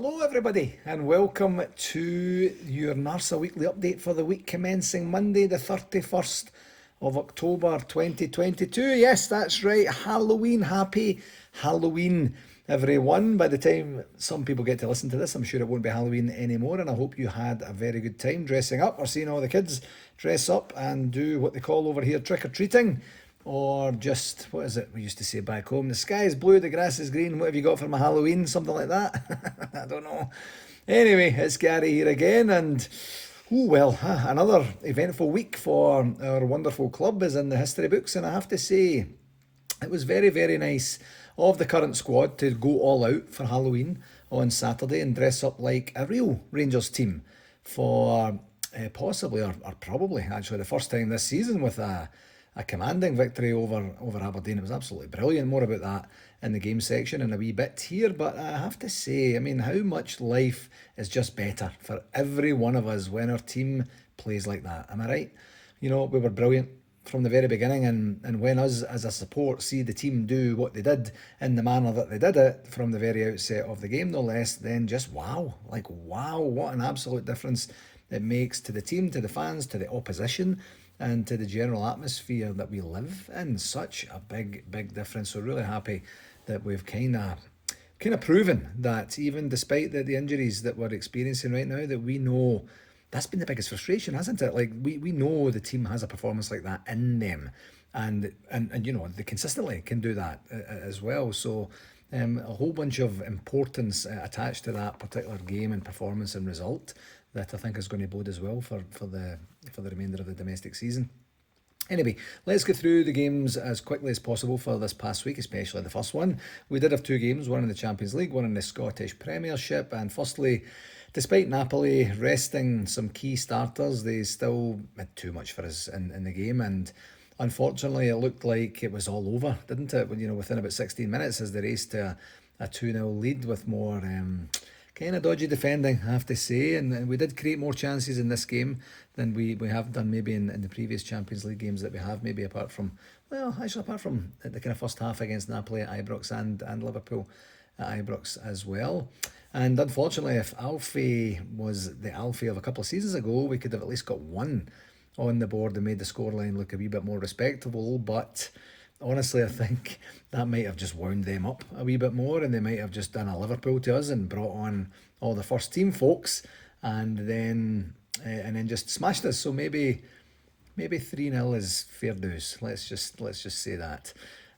Hello, everybody, and welcome to your NARSA weekly update for the week commencing Monday, the 31st of October 2022. Yes, that's right, Halloween. Happy Halloween, everyone. By the time some people get to listen to this, I'm sure it won't be Halloween anymore, and I hope you had a very good time dressing up or seeing all the kids dress up and do what they call over here trick or treating. Or just, what is it we used to say back home? The sky is blue, the grass is green. What have you got for my Halloween? Something like that. I don't know. Anyway, it's Gary here again, and another eventful week for our wonderful club is in the history books. And I have to say, it was very, very nice of the current squad to go all out for Halloween on Saturday and dress up like a real Rangers team for possibly or probably actually the first time this season with a commanding victory over Aberdeen. It was absolutely brilliant. More about that in the game section in a wee bit here. But I have to say, I mean, how much life is just better for every one of us when our team plays like that. Am I right? You know, we were brilliant from the very beginning, and when us as a support see the team do what they did in the manner that they did it from the very outset of the game, no less, then just wow, like wow, what an absolute difference it makes to the team, to the fans, to the opposition, and to the general atmosphere that we live in. Such a big difference. So really happy that we've kind of proven that even despite the injuries that we're experiencing right now, that we know that's been the biggest frustration, hasn't it? Like we know the team has a performance like that in them, and you know they consistently can do that as well. So a whole bunch of importance attached to that particular game and performance and result that I think is going to bode as well for the remainder of the domestic season. Anyway, let's get through the games as quickly as possible for this past week, especially the first one. We did have two games, one in the Champions League, one in the Scottish Premiership. And firstly, despite Napoli resting some key starters, they still had too much for us in the game. And unfortunately, it looked like it was all over, didn't it? You know, within about 16 minutes as they raced to a 2-0 lead with more kind of dodgy defending, I have to say, and we did create more chances in this game than we have done maybe in the previous Champions League games that we have, maybe apart from the kind of first half against Napoli at Ibrox and Liverpool at Ibrox as well. And unfortunately, if Alfie was the Alfie of a couple of seasons ago, we could have at least got one on the board and made the scoreline look a wee bit more respectable, but honestly, I think that might have just wound them up a wee bit more, and they might have just done a Liverpool to us and brought on all the first team folks, and then just smashed us. So maybe 3-0 is fair dues. Let's just say that.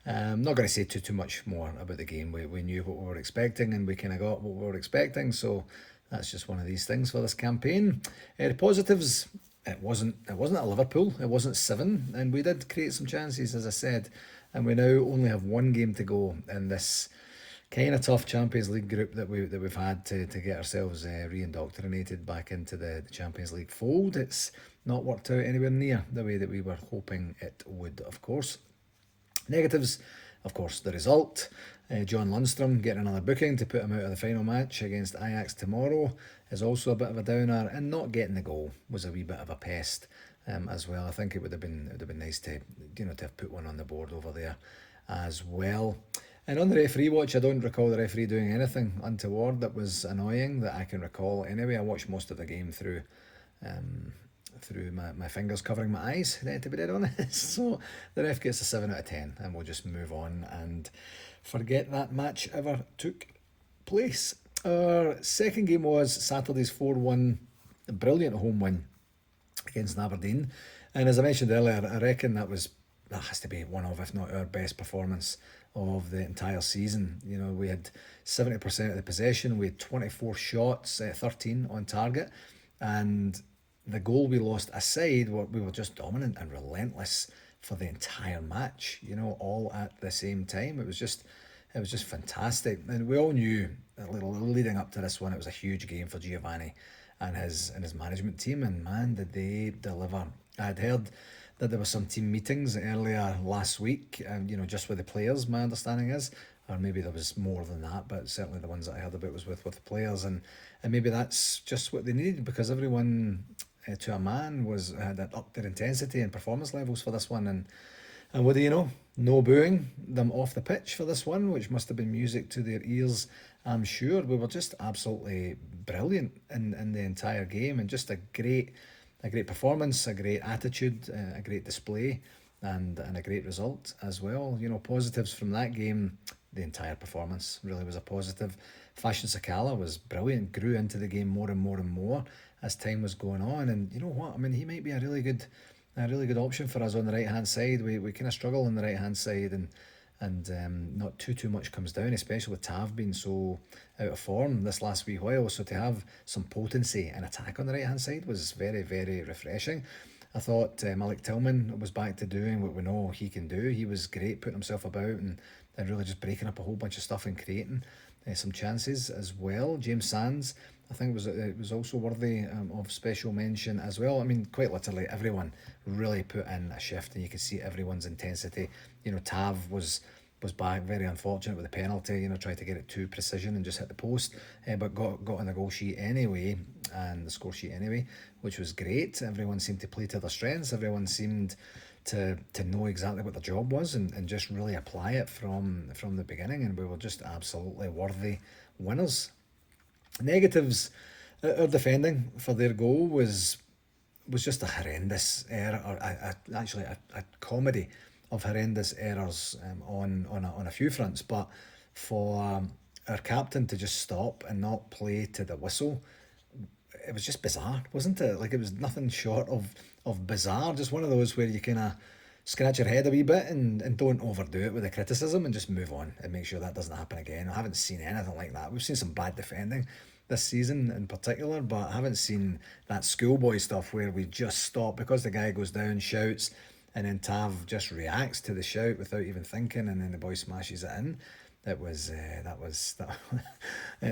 I'm not going to say too much more about the game. We knew what we were expecting, and we kind of got what we were expecting. So that's just one of these things for this campaign. The positives. It wasn't at Liverpool. It wasn't 7, and we did create some chances, as I said. And we now only have one game to go in this kind of tough Champions League group that we've had to get ourselves re-indoctrinated back into the Champions League fold. It's not worked out anywhere near the way that we were hoping it would, of course. Negatives, of course, the result. John Lundstrom getting another booking to put him out of the final match against Ajax tomorrow is also a bit of a downer, and not getting the goal was a wee bit of a pest as well. I think it would have been nice to have put one on the board over there as well. And on the referee watch, I don't recall the referee doing anything untoward that was annoying that I can recall. Anyway, I watched most of the game through my fingers covering my eyes, to be dead honest. So the ref gets a 7 out of 10, and we'll just move on and forget that match ever took place. Our second game was Saturday's 4-1, a brilliant home win against Aberdeen. And as I mentioned earlier, I reckon that has to be one of, if not our best performance of the entire season. You know, we had 70% of the possession, we had 24 shots, 13 on target, and the goal we lost aside, we were just dominant and relentless for the entire match, you know, all at the same time. It was just fantastic. And we all knew a little leading up to this one, it was a huge game for Giovanni and his management team, and man, did they deliver. I'd heard that there were some team meetings earlier last week, just with the players, my understanding is, or maybe there was more than that, but certainly the ones that I heard about was with the players, and maybe that's just what they needed, because everyone to a man had upped their intensity and performance levels for this one, and what do you know? No booing them off the pitch for this one, which must have been music to their ears, I'm sure. We were just absolutely brilliant in the entire game, and just a great performance, a great attitude, a great display, and a great result as well. You know, positives from that game, the entire performance really was a positive. Fashion Sakala was brilliant, grew into the game more and more and more as time was going on. And you know what? I mean, he might be a really good option for us on the right hand side. We kind of struggle on the right hand side, and not too much comes down, especially with Tav being so out of form this last wee while. So to have some potency and attack on the right hand side was very refreshing. I thought Malik Tillman was back to doing what we know he can do. He was great putting himself about and really just breaking up a whole bunch of stuff and creating some chances as well. James Sands, I think was also worthy of special mention as well. I mean, quite literally everyone really put in a shift, and you could see everyone's intensity. You know, Tav was back, very unfortunate with the penalty. You know, tried to get it too precision and just hit the post, but got on the goal sheet anyway and the score sheet anyway, which was great. Everyone seemed to play to their strengths. Everyone seemed to know exactly what the job was, and just really apply it from the beginning, and we were just absolutely worthy winners. Negatives, our defending for their goal was just a horrendous error, or actually a comedy of horrendous errors on a few fronts. But for our captain to just stop and not play to the whistle, it was just bizarre, wasn't it? Like, it was nothing short of bizarre. Just one of those where you kind of scratch your head a wee bit and don't overdo it with the criticism and just move on and make sure that doesn't happen again. I haven't seen anything like that. We've seen some bad defending this season in particular, but I haven't seen that schoolboy stuff where we just stop because the guy goes down, shouts, and then Tav just reacts to the shout without even thinking, and then the boy smashes it in.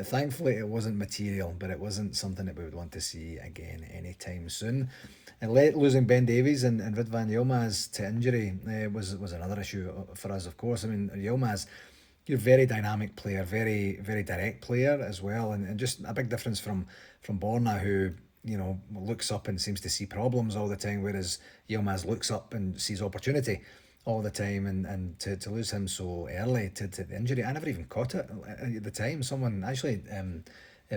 Thankfully, it wasn't material, but it wasn't something that we would want to see again anytime soon. And losing Ben Davies and Vid van Yilmaz to injury was another issue for us, of course. I mean, Yilmaz, you're a very dynamic player, very direct player as well, and just a big difference from Borna, who, you know, looks up and seems to see problems all the time, whereas Yilmaz looks up and sees opportunity all the time, and to lose him so early to the injury, I never even caught it at the time. Someone actually,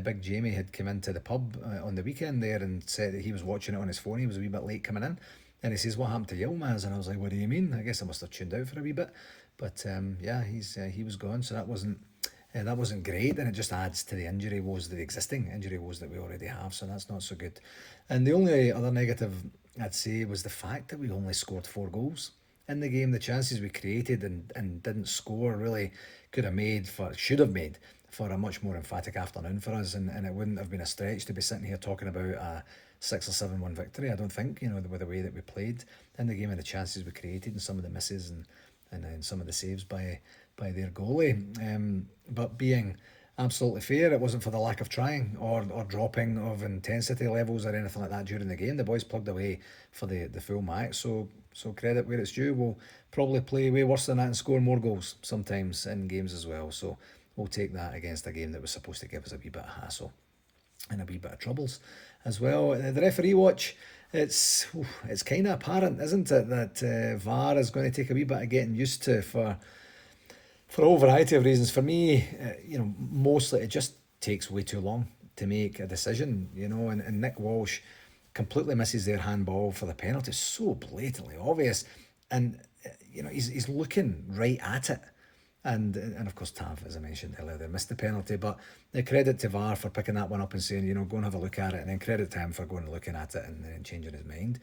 Big Jamie had come into the pub on the weekend there and said that he was watching it on his phone. He was a wee bit late coming in, and he says, "What happened to Yilmaz?" And I was like, "What do you mean?" I guess I must have tuned out for a wee bit, but yeah, he was gone, so that wasn't great, and it just adds to the existing injury woes that we already have, so that's not so good. And the only other negative I'd say was the fact that we only scored 4 goals in the game. The chances we created and didn't score really should have made for a much more emphatic afternoon for us, and it wouldn't have been a stretch to be sitting here talking about a 6 or 7-1 victory. I don't think, you know, with the way that we played in the game and the chances we created and some of the misses and then some of the saves by their goalie. But being absolutely fair, it wasn't for the lack of trying or dropping of intensity levels or anything like that during the game. The boys plugged away for the full match, so credit where it's due. We'll probably play way worse than that and score more goals sometimes in games as well, so we'll take that against a game that was supposed to give us a wee bit of hassle and a wee bit of troubles as well. The referee watch, it's kind of apparent, isn't it, that VAR is going to take a wee bit of getting used to for a whole variety of reasons. For me, you know, mostly it just takes way too long to make a decision, you know, and Nick Walsh completely misses their handball for the penalty. So blatantly obvious, and you know, he's looking right at it, and of course Tav, as I mentioned earlier, they missed the penalty. But the credit to VAR for picking that one up and saying, you know, go and have a look at it, and then credit to him for going and looking at it and then changing his mind.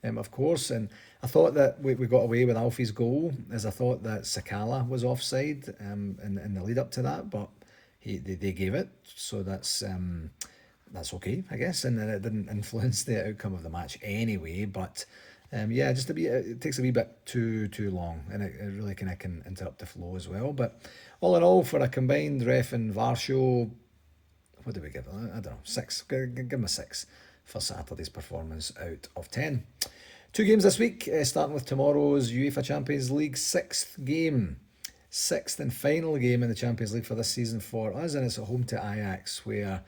Of course, and I thought that we got away with Alfie's goal, as I thought that Sakala was offside in the lead up to that, but they gave it, so that's okay, I guess, and it didn't influence the outcome of the match anyway. But yeah, just it takes a wee bit too long, and it really kind of can interrupt the flow as well. But all in all, for a combined ref and VAR show, what do we give it? I don't know, 6. Give him a 6 for Saturday's performance out of 10. 2 games this week, starting with tomorrow's UEFA Champions League 6th game. 6th and final game in the Champions League for this season for us, and it's at home to Ajax, where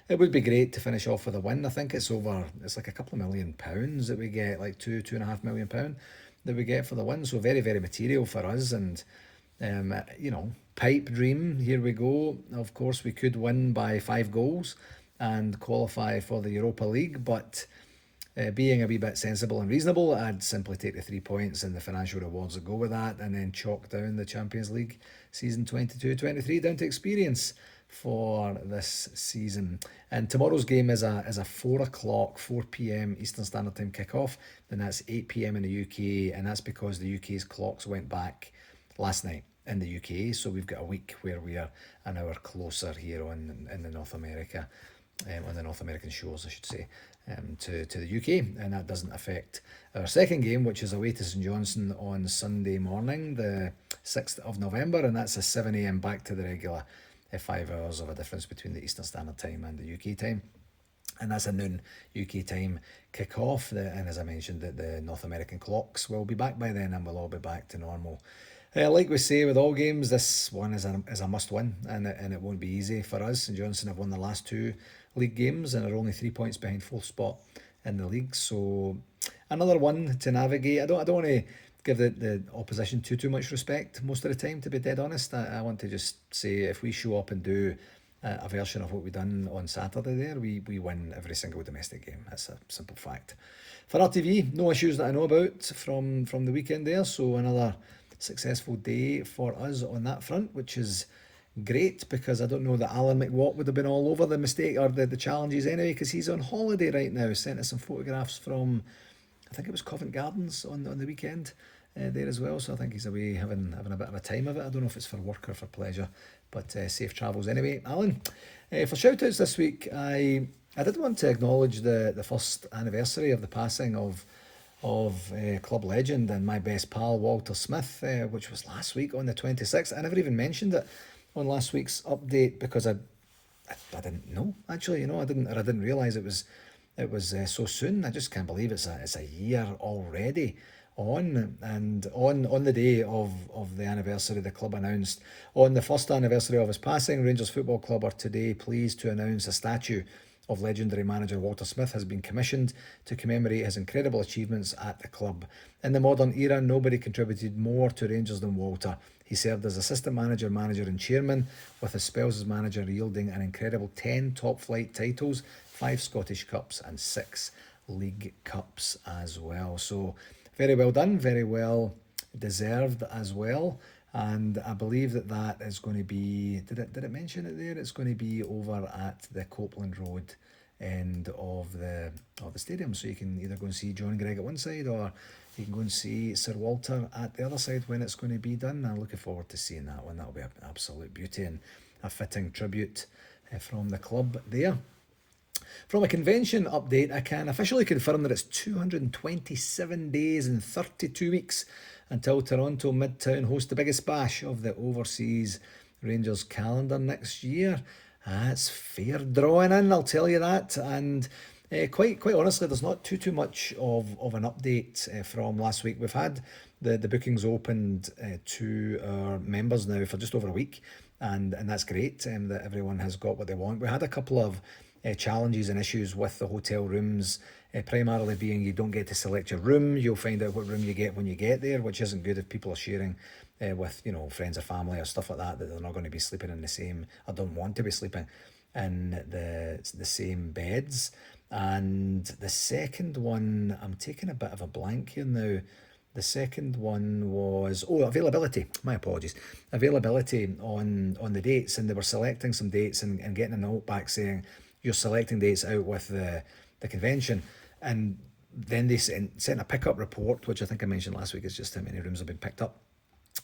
it would be great to finish off with a win. I think it's like a couple of £1 million that we get, like £2.5 million. that we get for the win. So very, very material for us. And, pipe dream, here we go. Of course, we could win by 5 goals and qualify for the Europa League, but being a wee bit sensible and reasonable, I'd simply take the 3 points and the financial rewards that go with that, and then chalk down the Champions League season 22-23 down to experience for this season. And tomorrow's game is a 4 p.m. Eastern Standard Time kickoff, and that's 8 p.m. in the UK, and that's because the UK's clocks went back last night in the UK, so we've got a week where we are an hour closer here in the North America, on the North American shores, I should say, to the UK, and that doesn't affect our second game, which is away to St Johnston on Sunday morning, the 6th of November, and that's a 7 a.m. back to the regular 5 hours of a difference between the Eastern Standard Time and the UK time. And that's a noon UK time kick-off, and as I mentioned, the North American clocks will be back by then, and we'll all be back to normal. Like we say with all games, this one is a must-win, and it won't be easy for us. St Johnstone have won the last 2 league games and are only 3 points behind 4th spot in the league. So another one to navigate. I don't want to give the opposition too much respect most of the time, to be dead honest. I want to just say, if we show up and do a version of what we done on Saturday there, we win every single domestic game. That's a simple fact. For RTV, no issues that I know about from the weekend there, so another successful day for us on that front, which is great, because I don't know that Alan McWatt would have been all over the mistake or the challenges anyway, because he's on holiday right now. Sent us some photographs from, I think it was Covent Gardens on the weekend there as well, so I think he's away having a bit of a time of it. I don't know if it's for work or for pleasure, but safe travels anyway, Alan. For shout outs this week, I did want to acknowledge the first anniversary of the passing of club legend and my best pal Walter Smith, which was last week on the 26th. I never even mentioned it on last week's update because I didn't know, actually. I didn't realise it was so soon. I just can't believe it's a year already on. And on the day of the anniversary, the club announced, on the first anniversary of his passing, Rangers Football Club are today pleased to announce a statue of legendary manager Walter Smith has been commissioned to commemorate his incredible achievements at the club. In the modern era, nobody contributed more to Rangers than Walter. He served as assistant manager, and chairman, with his spells as manager yielding an incredible 10 top-flight titles, 5 Scottish Cups and 6 League Cups as well. So very well done, very well deserved as well. And I believe that is going to be, did it mention it there? It's going to be over at the Copeland Road end of the stadium. So you can either go and see John Gregg at one side, or you can go and see Sir Walter at the other side when it's going to be done. I'm looking forward to seeing that one. That'll be an absolute beauty and a fitting tribute from the club there. From a convention update, I can officially confirm that it's 227 days and 32 weeks until Toronto Midtown host the biggest bash of the overseas Rangers calendar next year. It's fair drawing in, I'll tell you that. And quite honestly, there's not too much of an update from last week. We've had the bookings opened to our members now for just over a week, and that's great, that everyone has got what they want. We had a couple of challenges and issues with the hotel rooms, primarily being you don't get to select your room. You'll find out what room you get when you get there, which isn't good if people are sharing with friends or family or stuff like that they're not going to be sleeping in the same, or don't want to be sleeping in the same beds. And the second one, I'm taking a bit of a blank here now. The second one was availability. My apologies. Availability on the dates, and they were selecting some dates and getting a note back saying you're selecting dates out with the convention, and then they sent a pickup report, which I think I mentioned last week, is just how many rooms have been picked up,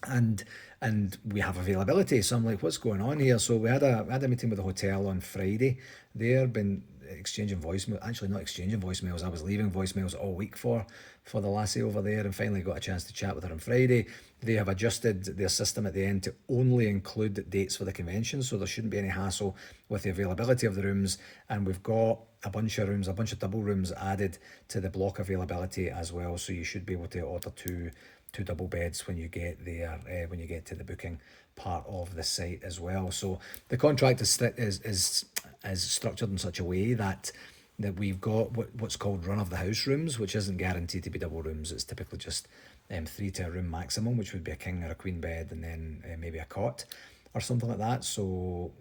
and we have availability. So I'm like, what's going on here? So we had a meeting with the hotel on Friday. They've been exchanging voicemails, actually not exchanging voicemails, I was leaving voicemails all week for the lassie over there, and finally got a chance to chat with her on Friday. They have adjusted their system at the end to only include dates for the convention, so there shouldn't be any hassle with the availability of the rooms. And we've got a bunch of double rooms added to the block availability as well, so you should be able to order two double beds when you get there, when you get to the booking part of the site as well. So the contract is structured in such a way that we've got what's called run of the house rooms, which isn't guaranteed to be double rooms. It's typically just 3 to a room maximum, which would be a king or a queen bed, and then maybe a cot or something like that. So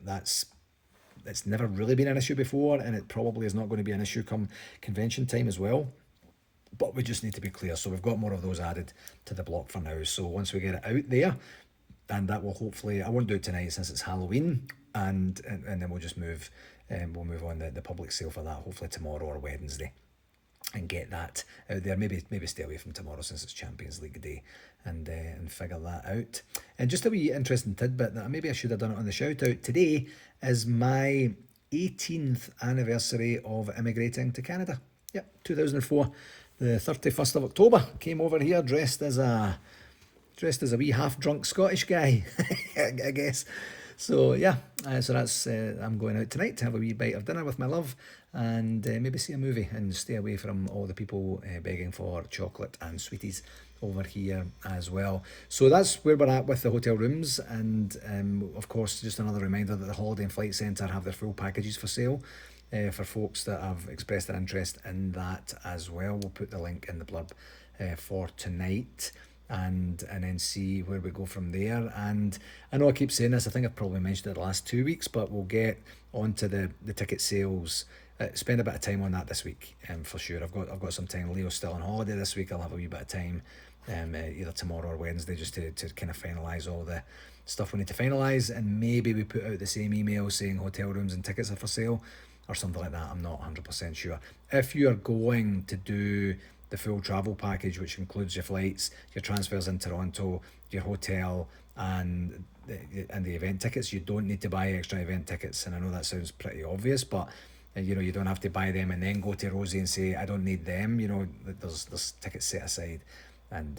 it's never really been an issue before, and it probably is not going to be an issue come convention time as well. But we just need to be clear. So we've got more of those added to the block for now. So once we get it out there, and that will hopefully, I won't do it tonight since it's Halloween, and then we'll just move, we'll move on the public sale for that hopefully tomorrow or Wednesday, and get that out there. Maybe stay away from tomorrow since it's Champions League day, and figure that out. And just a wee interesting tidbit that maybe I should have done it on the shout out. Today is my 18th anniversary of immigrating to Canada. Yep, 2004, the 31st of October. Came over here dressed as a wee half-drunk Scottish guy, I guess. So yeah, so that's I'm going out tonight to have a wee bite of dinner with my love, and maybe see a movie and stay away from all the people begging for chocolate and sweeties over here as well. So that's where we're at with the hotel rooms, and of course just another reminder that the Holiday and Flight Centre have their full packages for sale. For folks that have expressed an interest in that as well. We'll put the link in the blurb for tonight, and then see where we go from there. And I know I keep saying this, I think I've probably mentioned it the last 2 weeks, but we'll get onto the ticket sales, spend a bit of time on that this week, for sure. I've got some time. Leo's still on holiday this week. I'll have a wee bit of time, either tomorrow or Wednesday, just to kind of finalise all the stuff we need to finalise, and maybe we put out the same email saying hotel rooms and tickets are for sale, or something like that. I'm not 100% sure. If you're going to do the full travel package, which includes your flights, your transfers in Toronto, your hotel, and the event tickets, you don't need to buy extra event tickets. And I know that sounds pretty obvious, but you don't have to buy them and then go to Rosie and say I don't need them. There's tickets set aside, and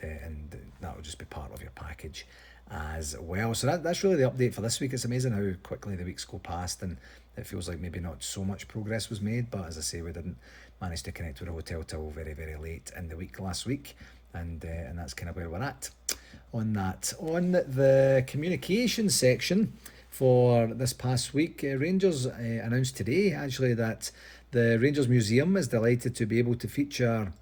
that will just be part of your package as well. So that's really the update for this week. It's amazing how quickly the weeks go past, and it feels like maybe not so much progress was made, but as I say, we didn't manage to connect with a hotel till very, very late in the week last week, and that's kind of where we're at on that. On the communication section for this past week, Rangers announced today actually that the Rangers Museum is delighted to be able to feature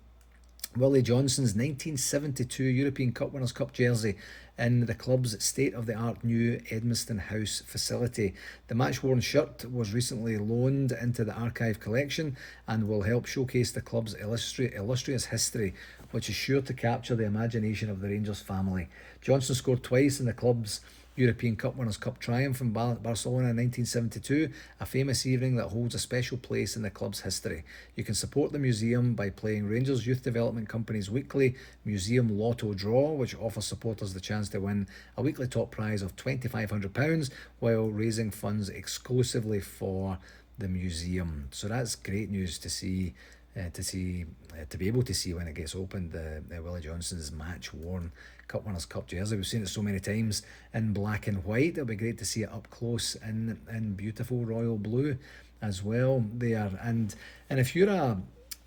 Willie Johnston's 1972 European Cup Winners' Cup jersey in the club's state-of-the-art new Edmiston House facility. The match-worn shirt was recently loaned into the archive collection and will help showcase the club's illustrious history, which is sure to capture the imagination of the Rangers family. Johnston scored twice in the club's European Cup Winners' Cup triumph in Barcelona in 1972, a famous evening that holds a special place in the club's history. You can support the museum by playing Rangers Youth Development Company's weekly Museum Lotto Draw, which offers supporters the chance to win a weekly top prize of £2,500 while raising funds exclusively for the museum. So that's great news to see. To be able to see when it gets opened, the Willie Johnston's match-worn Cup Winners' Cup jersey. We've seen it so many times in black and white. It'll be great to see it up close in beautiful royal blue as well there. And if you're a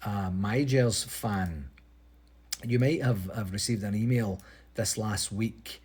MyGers fan, you might have received an email this last week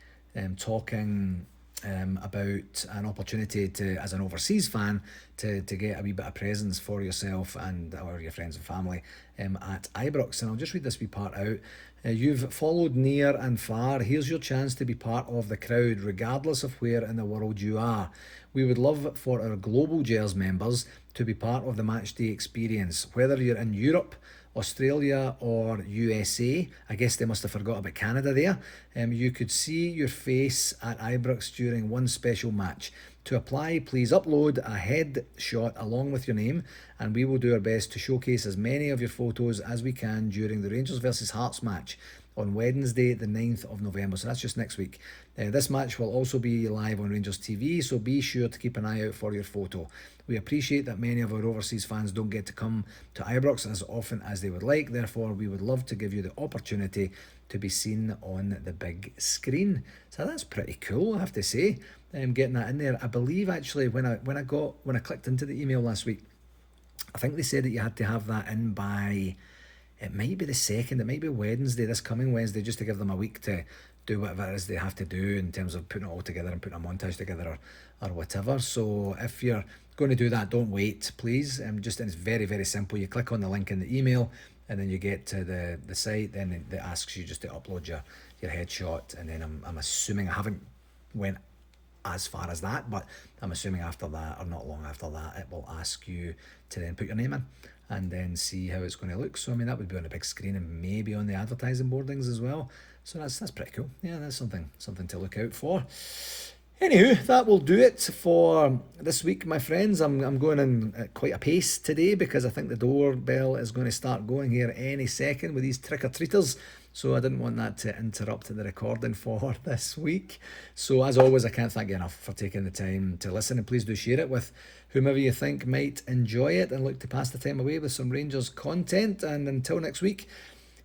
talking about an opportunity to, as an overseas fan, to get a wee bit of presents for yourself and or your friends and family at Ibrox. And I'll just read this wee part out. You've followed near and far. Here's your chance to be part of the crowd, regardless of where in the world you are. We would love for our Global Gers members to be part of the matchday experience, whether you're in Europe, Australia or USA. I guess they must have forgot about Canada there. You could see your face at Ibrox during one special match. To apply, please upload a headshot along with your name, and we will do our best to showcase as many of your photos as we can during the Rangers versus Hearts match on Wednesday the 9th of November, so that's just next week. This match will also be live on Rangers TV, so be sure to keep an eye out for your photo. We appreciate that many of our overseas fans don't get to come to Ibrox as often as they would like, therefore we would love to give you the opportunity to be seen on the big screen. So that's pretty cool, I have to say, getting that in there. I believe actually when I clicked into the email last week, I think they said that you had to have that in by, it might be the 2nd, it might be Wednesday, this coming Wednesday, just to give them a week to do whatever it is they have to do in terms of putting it all together and putting a montage together or whatever. So if you're going to do that, don't wait, please. And it's very, very simple. You click on the link in the email and then you get to the site, then it asks you just to upload your headshot, and then I'm assuming, I haven't went as far as that, but I'm assuming after that, or not long after that, it will ask you to then put your name in and then see how it's going to look. So I mean, that would be on a big screen and maybe on the advertising boardings as well. So that's pretty cool. Yeah, that's something to look out for. Anywho, that will do it for this week, my friends. I'm going in at quite a pace today because I think the doorbell is going to start going here any second with these trick-or-treaters. So I didn't want that to interrupt the recording for this week. So as always, I can't thank you enough for taking the time to listen, and please do share it with whomever you think might enjoy it and look to pass the time away with some Rangers content. And until next week,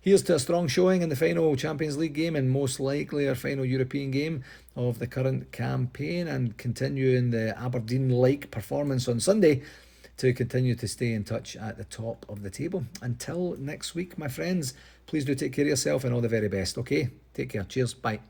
here's to a strong showing in the final Champions League game and most likely our final European game of the current campaign, and continuing the Aberdeen-like performance on Sunday to continue to stay in touch at the top of the table. Until next week, my friends, please do take care of yourself and all the very best, okay? Take care. Cheers. Bye.